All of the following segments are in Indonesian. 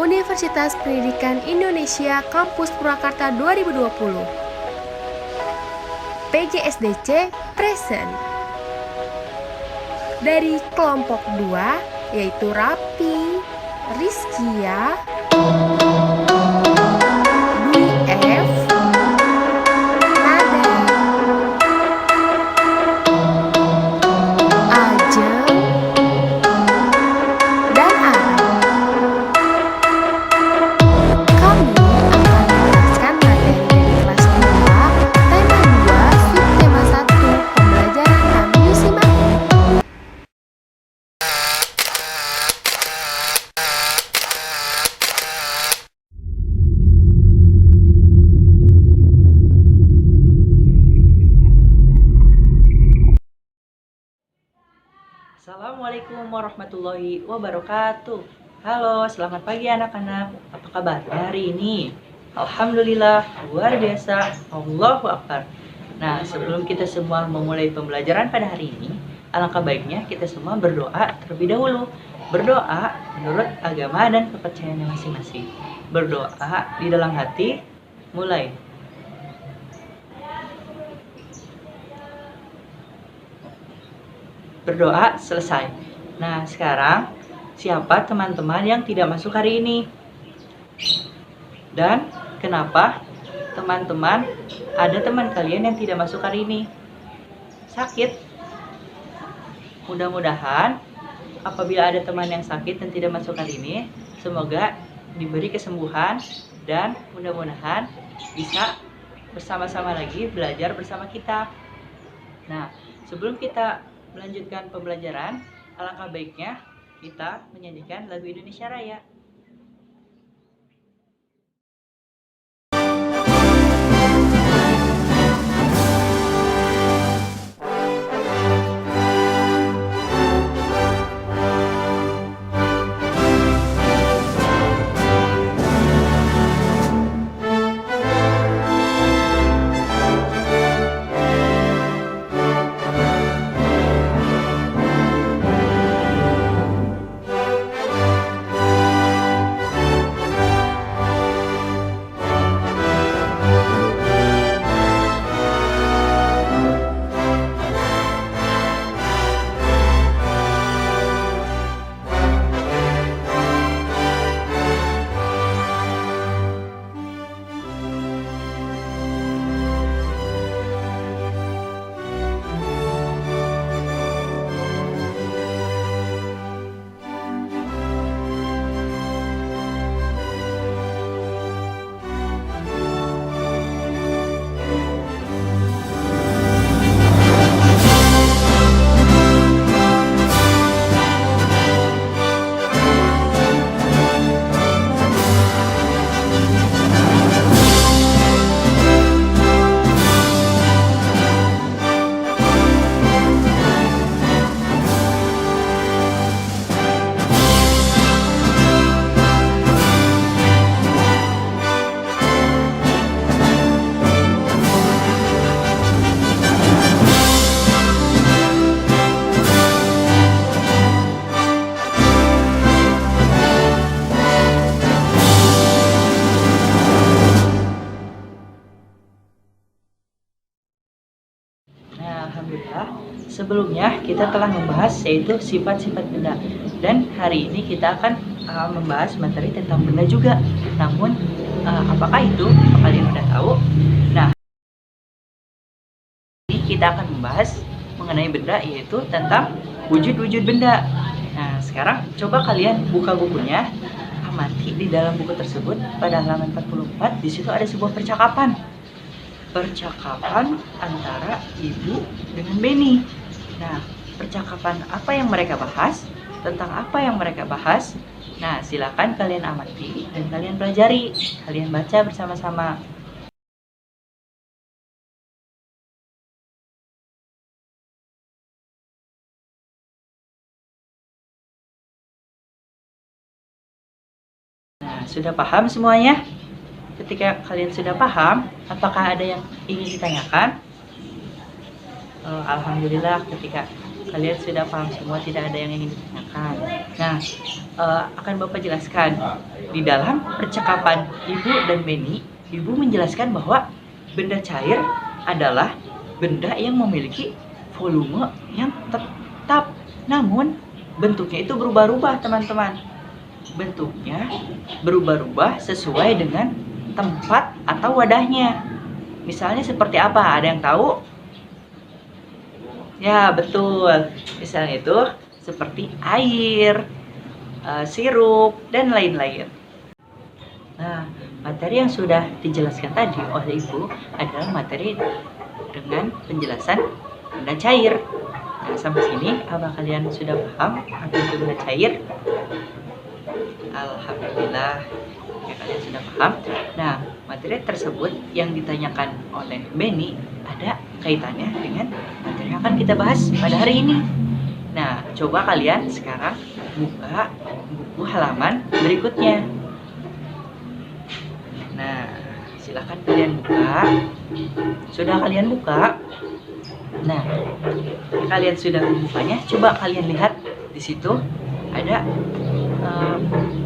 Universitas Pendidikan Indonesia Kampus Purwakarta 2020. PJSDC present. Dari kelompok 2 yaitu Rapi, Rizkia, Dwi F, Nada, Ajeng, dan Ara. Kami akan menjelaskan materi dari kelas 2, tema 2, subtema 1, pembelajaran kami. Yuk simak. Assalamualaikum warahmatullahi wabarakatuh. Halo, selamat pagi anak-anak. Apa kabarnya hari ini? Alhamdulillah, luar biasa. Allahu Akbar. Nah, sebelum kita semua memulai pembelajaran pada hari ini, alangkah baiknya kita semua berdoa terlebih dahulu. Berdoa menurut agama dan kepercayaannya masing-masing. Berdoa di dalam hati, mulai. Berdoa selesai. Nah, sekarang siapa teman-teman yang tidak masuk hari ini? Dan kenapa teman-teman ada teman kalian yang tidak masuk hari ini? Sakit? Mudah-mudahan apabila ada teman yang sakit dan tidak masuk hari ini, semoga diberi kesembuhan dan mudah-mudahan bisa bersama-sama lagi belajar bersama kita. Nah, sebelum kita melanjutkan pembelajaran, alangkah baiknya kita menyanyikan lagu Indonesia Raya. Alhamdulillah, sebelumnya kita telah membahas yaitu sifat-sifat benda. Dan hari ini kita akan membahas materi tentang benda juga. Namun, apakah itu? Apa kalian udah tahu? Nah, ini kita akan membahas mengenai benda yaitu tentang wujud-wujud benda. Nah, sekarang coba kalian buka bukunya, amati di dalam buku tersebut pada halaman 44, di situ ada sebuah percakapan antara ibu dengan Beni. Nah, percakapan apa yang mereka bahas? Tentang apa yang mereka bahas? Nah, silakan kalian amati dan kalian pelajari. Kalian baca bersama-sama. Nah, sudah paham semuanya? Ketika kalian sudah paham, apakah ada yang ingin ditanyakan? Alhamdulillah, ketika kalian sudah paham semua, tidak ada yang ingin ditanyakan. Nah, akan Bapak jelaskan. Di dalam percakapan Ibu dan Beni, Ibu menjelaskan bahwa benda cair adalah benda yang memiliki volume yang tetap, namun bentuknya itu berubah-ubah, teman-teman. Bentuknya berubah-ubah sesuai dengan tempat atau wadahnya. Misalnya seperti apa? Ada yang tahu? Ya, betul. Misalnya itu seperti air, sirup, dan lain-lain. Nah, materi yang sudah dijelaskan tadi oleh Ibu adalah materi dengan penjelasan benda cair. Nah, sampai sini apa kalian sudah paham apa itu benda cair? Alhamdulillah, ya, kalian sudah paham. Nah, materi tersebut yang ditanyakan oleh Beni ada kaitannya dengan materi yang akan kita bahas pada hari ini. Nah, coba kalian sekarang buka buku halaman berikutnya. Nah, silakan kalian buka. Sudah kalian buka? Nah, kalian sudah membukanya. Coba kalian lihat di situ ada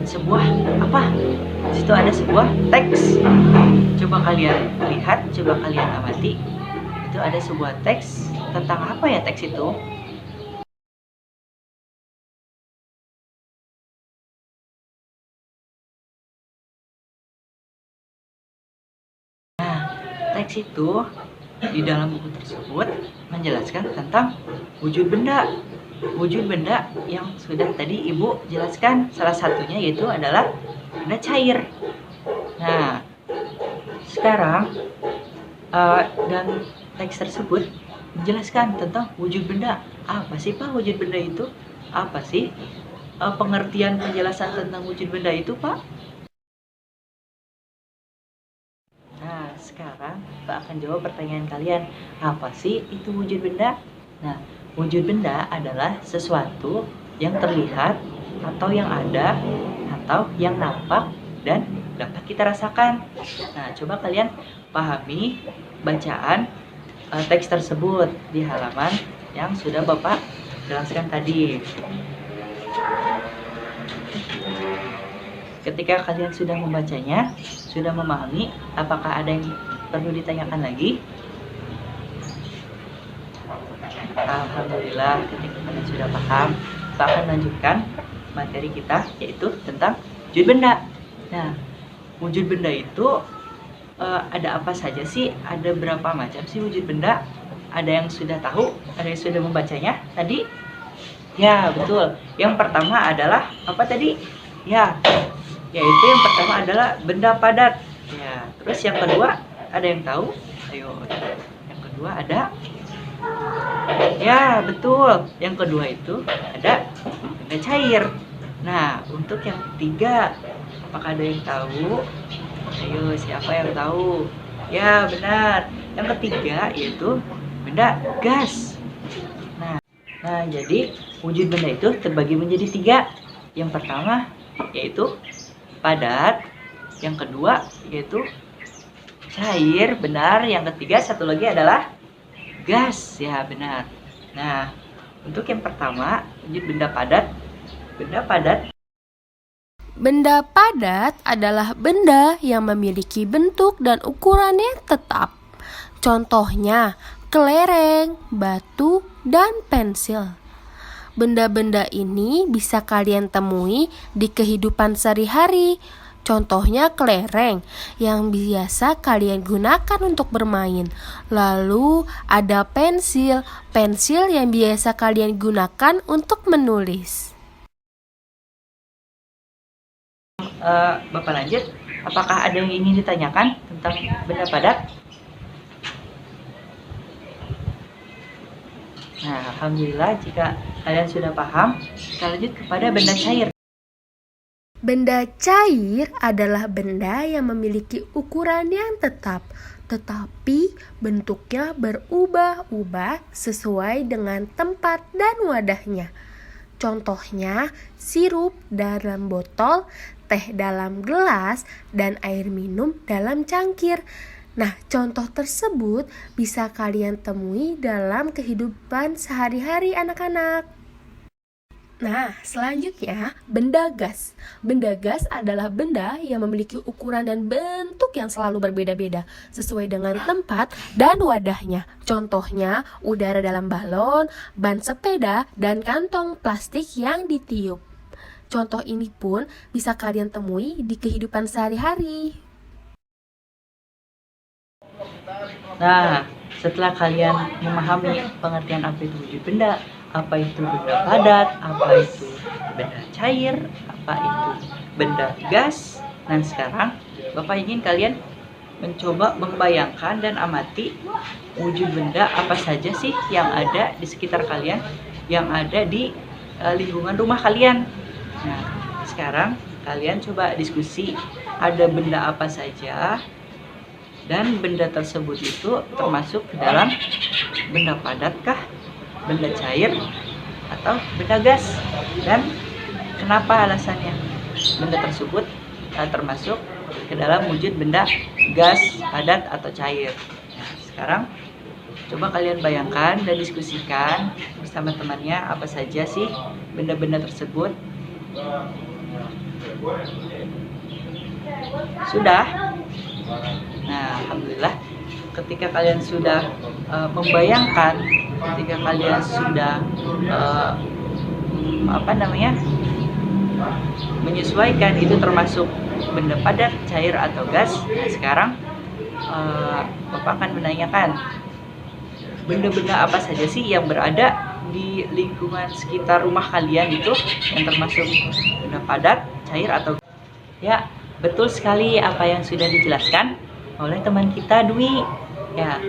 sebuah apa? Di situ ada sebuah teks. Coba kalian lihat, coba kalian amati. Itu ada sebuah teks tentang apa ya teks itu? Nah, teks itu di dalam buku tersebut menjelaskan tentang wujud benda. Wujud benda yang sudah tadi Ibu jelaskan, salah satunya yaitu adalah benda cair. Nah, sekarang dan teks tersebut menjelaskan tentang wujud benda. Apa sih Pak wujud benda itu? Apa sih pengertian penjelasan tentang wujud benda itu Pak? Nah, sekarang Pak akan jawab pertanyaan kalian. Apa sih itu wujud benda? Nah, wujud benda adalah sesuatu yang terlihat atau yang ada atau yang nampak dan dapat kita rasakan. Nah, coba kalian pahami bacaan teks tersebut di halaman yang sudah Bapak jelaskan tadi. Ketika kalian sudah membacanya, sudah memahami, apakah ada yang perlu ditanyakan lagi? Alhamdulillah, ketika kalian sudah paham, kita akan lanjutkan materi kita, yaitu tentang wujud benda. Nah, wujud benda itu ada apa saja sih? Ada berapa macam sih wujud benda? Ada yang sudah tahu? Ada yang sudah membacanya tadi? Ya, betul. Yang pertama adalah apa tadi? Ya, yaitu yang pertama adalah benda padat. Ya, terus yang kedua ada yang tahu? Ayo, yang kedua ada? Ya, betul. Yang kedua itu ada benda cair. Nah, untuk yang ketiga, apakah ada yang tahu? Ayo, siapa yang tahu? Ya, benar. Yang ketiga yaitu benda gas. Nah, jadi wujud benda itu terbagi menjadi tiga. Yang pertama yaitu padat, yang kedua yaitu cair, benar. Yang ketiga satu lagi adalah gas, ya benar. Nah, untuk yang pertama wujud benda padat. Benda padat adalah benda yang memiliki bentuk dan ukuran yang tetap. Contohnya, kelereng, batu, dan pensil. Benda-benda ini bisa kalian temui di kehidupan sehari-hari. Contohnya kelereng yang biasa kalian gunakan untuk bermain. Lalu ada pensil yang biasa kalian gunakan untuk menulis. Bapak lanjut, apakah ada yang ingin ditanyakan tentang benda padat? Nah, alhamdulillah jika kalian sudah paham, kita lanjut kepada benda cair. Benda cair adalah benda yang memiliki ukuran yang tetap, tetapi bentuknya berubah-ubah sesuai dengan tempat dan wadahnya. Contohnya, sirup dalam botol, teh dalam gelas, dan air minum dalam cangkir. Nah, contoh tersebut bisa kalian temui dalam kehidupan sehari-hari anak-anak. Nah, selanjutnya benda gas. Benda gas adalah benda yang memiliki ukuran dan bentuk yang selalu berbeda-beda sesuai dengan tempat dan wadahnya. Contohnya, udara dalam balon, ban sepeda, dan kantong plastik yang ditiup. Contoh ini pun bisa kalian temui di kehidupan sehari-hari. Nah, setelah kalian memahami pengertian apa itu wujud benda, apa itu benda padat, apa itu benda cair, apa itu benda gas. Dan sekarang Bapak ingin kalian mencoba membayangkan dan amati wujud benda apa saja sih yang ada di sekitar kalian, yang ada di lingkungan rumah kalian. Nah, sekarang kalian coba diskusi ada benda apa saja dan benda tersebut itu termasuk ke dalam benda padat kah, benda cair, atau benda gas, dan kenapa alasannya benda tersebut termasuk ke dalam wujud benda gas, padat, atau cair. Nah, sekarang coba kalian bayangkan dan diskusikan bersama temannya apa saja sih benda-benda tersebut. Sudah? Nah, alhamdulillah ketika kalian sudah membayangkan, ketika kalian sudah menyesuaikan itu termasuk benda padat, cair, atau gas. Nah, sekarang Bapak akan menanyakan benda-benda apa saja sih yang berada di lingkungan sekitar rumah kalian itu yang termasuk benda padat, cair, atau ya. Betul sekali apa yang sudah dijelaskan oleh teman kita Dwi. Ya,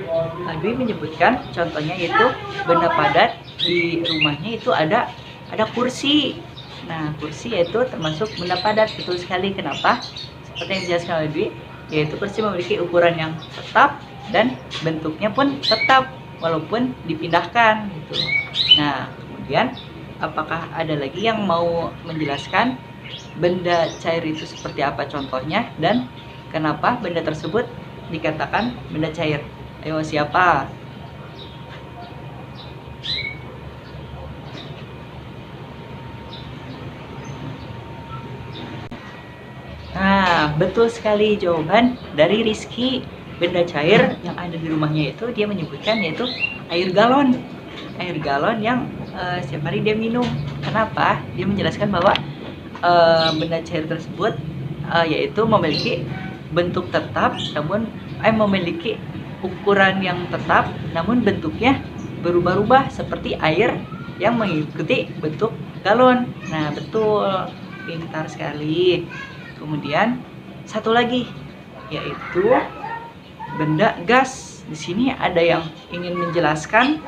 Dwi menyebutkan contohnya yaitu benda padat di rumahnya itu ada kursi. Nah, kursi yaitu termasuk benda padat. Betul sekali. Kenapa? Seperti yang dijelaskan oleh Dwi, yaitu kursi memiliki ukuran yang tetap dan bentuknya pun tetap walaupun dipindahkan gitu. Nah, kemudian apakah ada lagi yang mau menjelaskan benda cair itu seperti apa contohnya dan kenapa benda tersebut dikatakan benda cair? Ayo, siapa? Nah, betul sekali jawaban dari Rizky. Benda cair yang ada di rumahnya itu dia menyebutkan yaitu air galon. Air galon yang setiap hari dia minum. Kenapa? Dia menjelaskan bahwa benda cair tersebut yaitu memiliki bentuk tetap namun memiliki ukuran yang tetap namun bentuknya berubah-ubah seperti air yang mengikuti bentuk galon. Nah, betul, pintar sekali. Kemudian satu lagi yaitu benda gas. Di sini ada yang ingin menjelaskan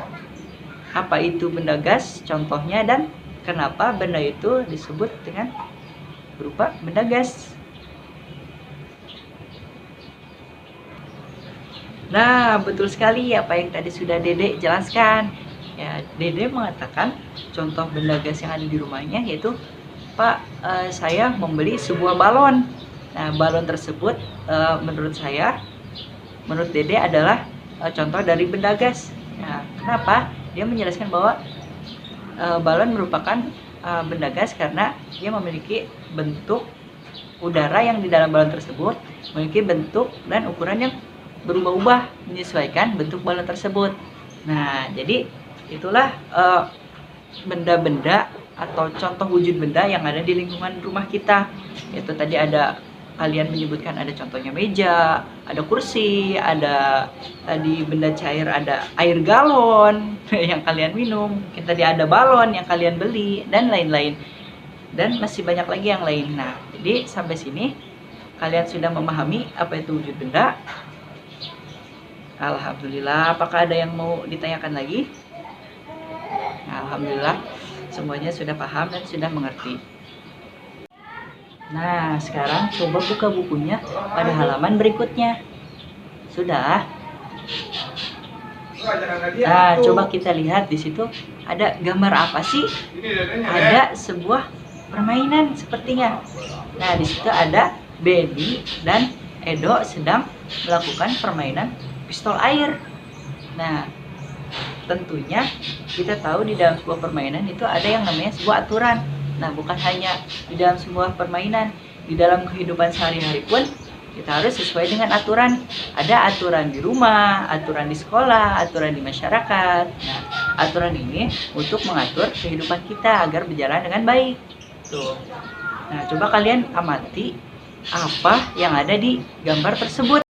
apa itu benda gas, contohnya dan kenapa benda itu disebut dengan berupa benda gas. Nah, betul sekali apa yang tadi sudah Dede jelaskan. Ya, Dede mengatakan contoh benda gas yang ada di rumahnya yaitu, Pak, saya membeli sebuah balon. Nah, balon tersebut menurut Dede adalah contoh dari benda gas. Nah, kenapa? Dia menjelaskan bahwa balon merupakan benda gas karena dia memiliki bentuk udara yang di dalam balon tersebut memiliki bentuk dan ukuran yang berubah-ubah menyesuaikan bentuk balon tersebut. Nah, jadi itulah benda-benda atau contoh wujud benda yang ada di lingkungan rumah kita. Itu tadi ada kalian menyebutkan ada contohnya meja, ada kursi, ada tadi benda cair, ada air galon yang kalian minum, mungkin tadi ada balon yang kalian beli, dan lain-lain. Dan masih banyak lagi yang lain. Nah, jadi sampai sini kalian sudah memahami apa itu wujud benda. Alhamdulillah, apakah ada yang mau ditanyakan lagi? Alhamdulillah, semuanya sudah paham dan sudah mengerti. Nah, sekarang coba buka bukunya pada halaman berikutnya. Sudah? Nah, coba kita lihat di situ ada gambar apa sih? Ada sebuah permainan sepertinya. Nah, di situ ada Benny dan Edo sedang melakukan permainan pistol air. Nah, tentunya kita tahu di dalam sebuah permainan itu ada yang namanya sebuah aturan. Nah, bukan hanya di dalam sebuah permainan, di dalam kehidupan sehari-hari pun kita harus sesuai dengan aturan. Ada aturan di rumah, aturan di sekolah, aturan di masyarakat. Nah, aturan ini untuk mengatur kehidupan kita agar berjalan dengan baik. Tuh. Nah, coba kalian amati apa yang ada di gambar tersebut.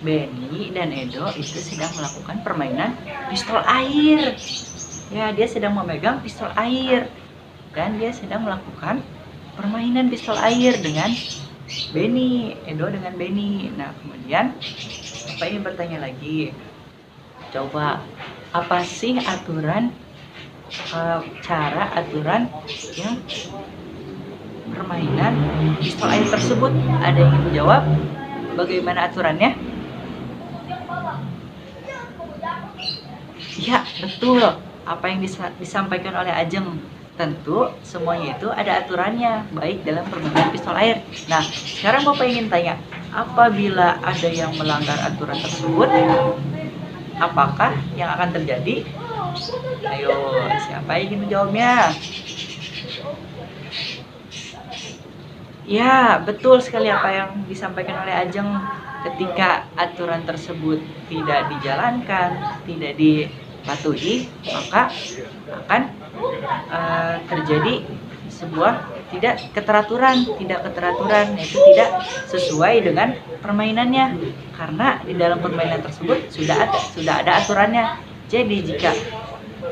Benny dan Edo itu sedang melakukan permainan pistol air. Ya, dia sedang memegang pistol air dan dia sedang melakukan permainan pistol air dengan Benny, Edo dengan Benny. Nah, kemudian Bapak ingin bertanya lagi. Coba, apa sih aturan, cara aturan yang permainan pistol air tersebut? Ada yang ingin menjawab? Bagaimana aturannya? Ya, betul. Apa yang disampaikan oleh Ajeng, tentu semuanya itu ada aturannya, baik dalam permainan pistol air. Nah, sekarang Bapak ingin tanya, apabila ada yang melanggar aturan tersebut, apakah yang akan terjadi? Ayo, siapa yang ingin menjawabnya? Ya, betul sekali apa yang disampaikan oleh Ajeng. Ketika aturan tersebut tidak dijalankan, tidak dipatuhi, maka akan terjadi sebuah tidak keteraturan, yaitu tidak sesuai dengan permainannya. Karena di dalam permainan tersebut sudah ada aturannya. Jadi jika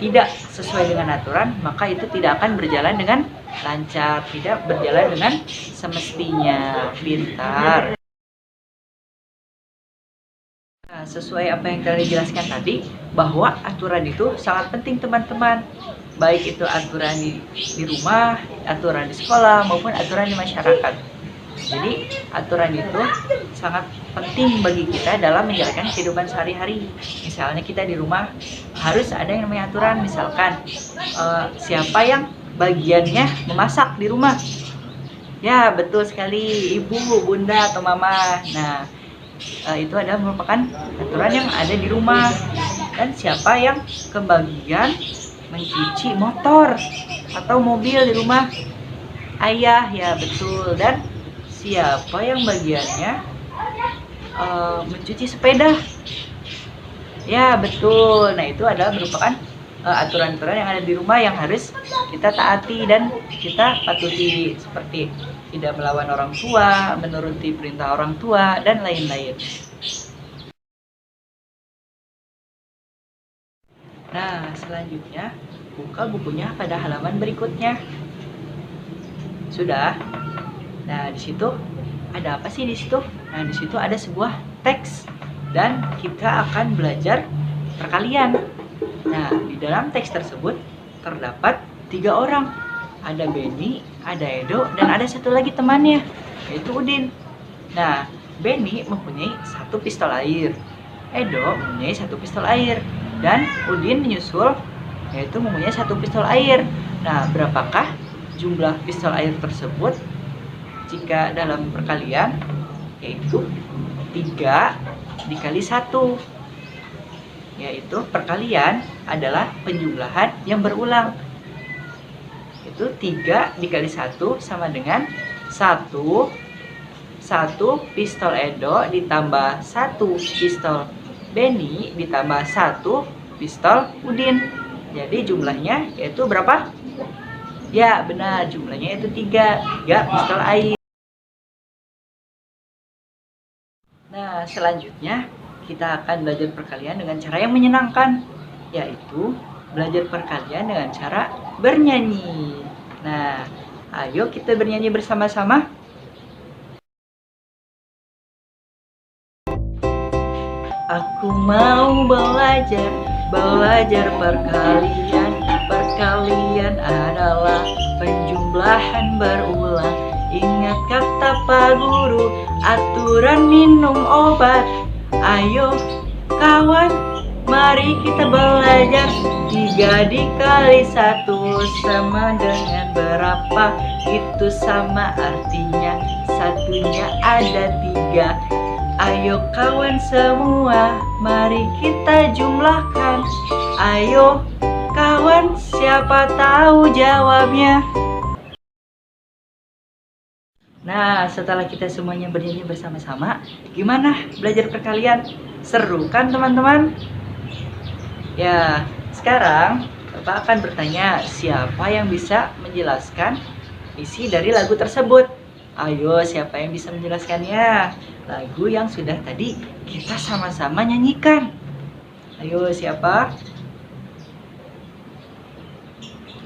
tidak sesuai dengan aturan, maka itu tidak akan berjalan dengan lancar, tidak berjalan dengan semestinya. Pintar. Nah, sesuai apa yang kalian jelaskan tadi, bahwa aturan itu sangat penting teman-teman. Baik itu aturan di rumah, aturan di sekolah, maupun aturan di masyarakat. Jadi aturan itu sangat penting bagi kita dalam menjalankan kehidupan sehari-hari. Misalnya kita di rumah harus ada yang namanya aturan. Misalkan siapa yang bagiannya memasak di rumah. Ya, betul sekali, ibu, bunda, atau mama. Nah, itu adalah merupakan aturan yang ada di rumah. Dan siapa yang kebagian mencuci motor atau mobil di rumah? Ayah, ya betul. Dan siapa yang bagiannya mencuci sepeda? Ya betul. Nah, itu adalah merupakan aturan-aturan yang ada di rumah yang harus kita taati dan kita patuhi, seperti tidak melawan orang tua, menuruti perintah orang tua, dan lain-lain. Nah, selanjutnya buka bukunya pada halaman berikutnya. Sudah? Nah, di situ ada apa sih di situ? Nah, di situ ada sebuah teks dan kita akan belajar perkalian. Nah, di dalam teks tersebut terdapat 3 orang. Ada Benny, ada Edo, dan ada satu lagi temannya, yaitu Udin. Nah, Benny mempunyai 1 pistol air, Edo mempunyai 1 pistol air, dan Udin menyusul, yaitu mempunyai 1 pistol air. Nah, berapakah jumlah pistol air tersebut jika dalam perkalian? Yaitu 3 dikali 1. Yaitu perkalian adalah penjumlahan yang berulang. Itu 3 dikali 1 sama dengan 1 pistol Edo ditambah 1 pistol Benny ditambah 1 pistol Udin. Jadi jumlahnya yaitu berapa? Ya benar, jumlahnya yaitu 3 pistol air. Nah, selanjutnya kita akan belajar perkalian dengan cara yang menyenangkan, yaitu belajar perkalian dengan cara bernyanyi. Nah, ayo kita bernyanyi bersama-sama. Aku mau belajar perkalian. Perkalian adalah penjumlahan berulang. Ingat kata Pak Guru, aturan minum obat. Ayo kawan, mari kita belajar 3 dikali 1 sama dengan berapa? Itu sama artinya satunya ada 3. Ayo kawan semua, mari kita jumlahkan. Ayo kawan, siapa tahu jawabnya? Nah, setelah kita semuanya bernyanyi bersama-sama, gimana belajar perkalian? Seru kan teman-teman? Ya, sekarang Bapak akan bertanya siapa yang bisa menjelaskan isi dari lagu tersebut. Ayo, siapa yang bisa menjelaskannya? Lagu yang sudah tadi kita sama-sama nyanyikan. Ayo, siapa?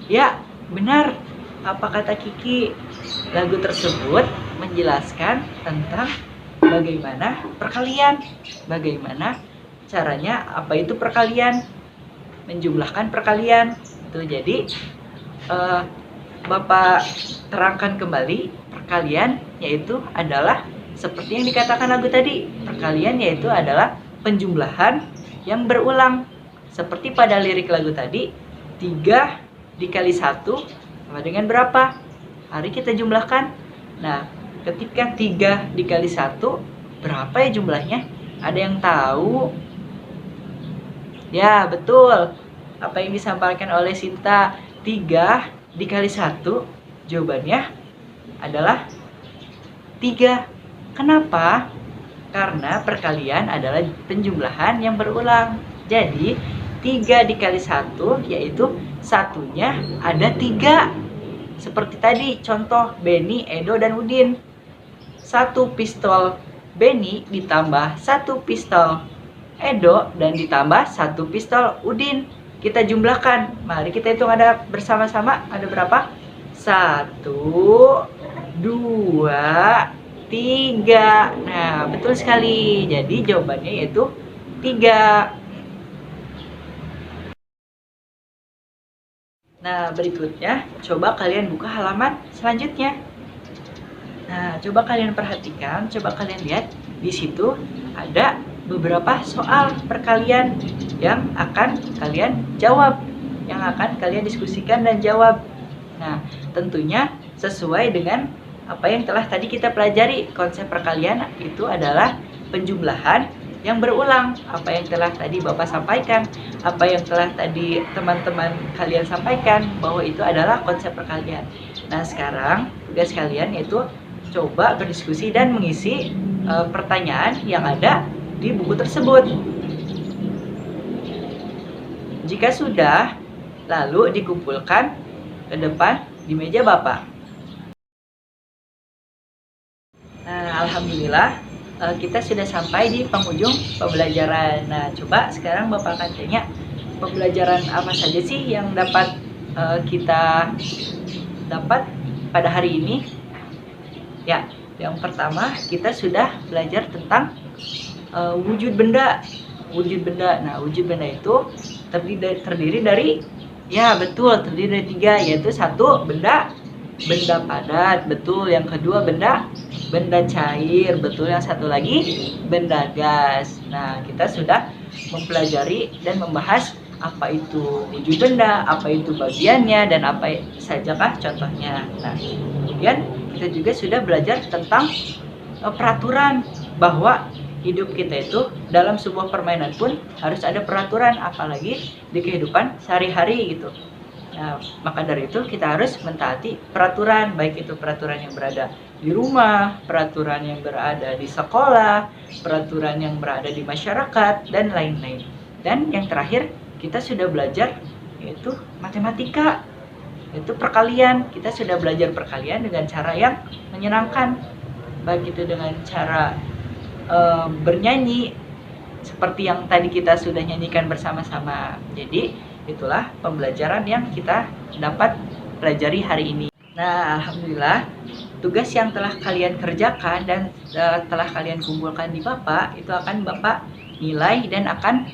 Ya, benar. Apa kata Kiki? Lagu tersebut menjelaskan tentang bagaimana perkalian. Bagaimana caranya, apa itu perkalian? Menjumlahkan perkalian. Tuh, jadi Bapak terangkan kembali, perkalian yaitu adalah seperti yang dikatakan lagu tadi. Perkalian yaitu adalah penjumlahan yang berulang. Seperti pada lirik lagu tadi, 3 dikali 1 sama dengan berapa? Mari kita jumlahkan. Nah, ketika 3 dikali 1, berapa ya jumlahnya? Ada yang tahu? Ya, betul. Apa yang disampaikan oleh Sinta, 3 dikali 1, jawabannya adalah 3. Kenapa? Karena perkalian adalah penjumlahan yang berulang. Jadi, 3 dikali 1, yaitu satunya ada 3. Seperti tadi, contoh Beni, Edo, dan Udin. 1 pistol Beni ditambah 1 pistol Edo dan ditambah 1 pistol Udin. Kita jumlahkan. Mari kita hitung ada bersama-sama. Ada berapa? 1, 2, 3. Nah, betul sekali. Jadi jawabannya yaitu 3. Nah, berikutnya coba kalian buka halaman selanjutnya. Nah, coba kalian perhatikan, coba kalian lihat. Di situ ada beberapa soal perkalian yang akan kalian jawab, yang akan kalian diskusikan dan jawab. Nah, tentunya sesuai dengan apa yang telah tadi kita pelajari. Konsep perkalian itu adalah penjumlahan yang berulang. Apa yang telah tadi Bapak sampaikan, apa yang telah tadi teman-teman kalian sampaikan, bahwa itu adalah konsep perkalian. Nah, sekarang tugas kalian yaitu coba berdiskusi dan mengisi pertanyaan yang ada di buku tersebut. Jika sudah, lalu dikumpulkan ke depan di meja Bapak. Nah, alhamdulillah kita sudah sampai di penghujung pembelajaran. Nah, coba sekarang Bapak akan tanya, pembelajaran apa saja sih yang dapat kita dapat pada hari ini? Ya, yang pertama kita sudah belajar tentang wujud benda. Wujud benda. Nah, wujud benda itu terdiri dari, ya betul, terdiri dari 3, yaitu 1 benda padat, betul. Yang kedua benda cair, betul. Yang satu lagi benda gas. Nah, kita sudah mempelajari dan membahas apa itu wujud benda, apa itu bagiannya, dan apa sajakah contohnya. Nah, kemudian kita juga sudah belajar tentang peraturan, bahwa hidup kita itu dalam sebuah permainan pun harus ada peraturan, apalagi di kehidupan sehari-hari gitu. Nah, maka dari itu kita harus mentaati peraturan, baik itu peraturan yang berada di rumah, peraturan yang berada di sekolah, peraturan yang berada di masyarakat, dan lain-lain. Dan yang terakhir, kita sudah belajar yaitu matematika, yaitu perkalian. Kita sudah belajar perkalian dengan cara yang menyenangkan, baik itu dengan cara bernyanyi, seperti yang tadi kita sudah nyanyikan bersama-sama. Jadi itulah pembelajaran yang kita dapat pelajari hari ini. Nah, alhamdulillah tugas yang telah kalian kerjakan dan telah kalian kumpulkan di Bapak itu akan Bapak nilai dan akan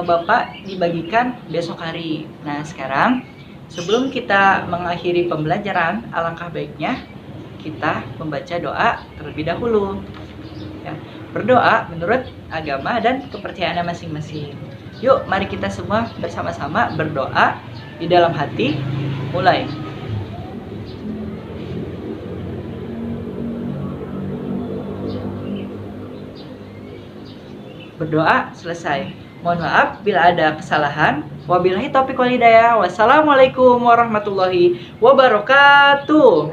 Bapak dibagikan besok hari. Nah, sekarang sebelum kita mengakhiri pembelajaran, alangkah baiknya kita membaca doa terlebih dahulu. Ya, berdoa menurut agama dan kepercayaannya masing-masing. Yuk, mari kita semua bersama-sama berdoa di dalam hati. Mulai. Berdoa selesai. Mohon maaf bila ada kesalahan. Wabillahi taufiq wal hidayah. Wassalamualaikum warahmatullahi wabarakatuh.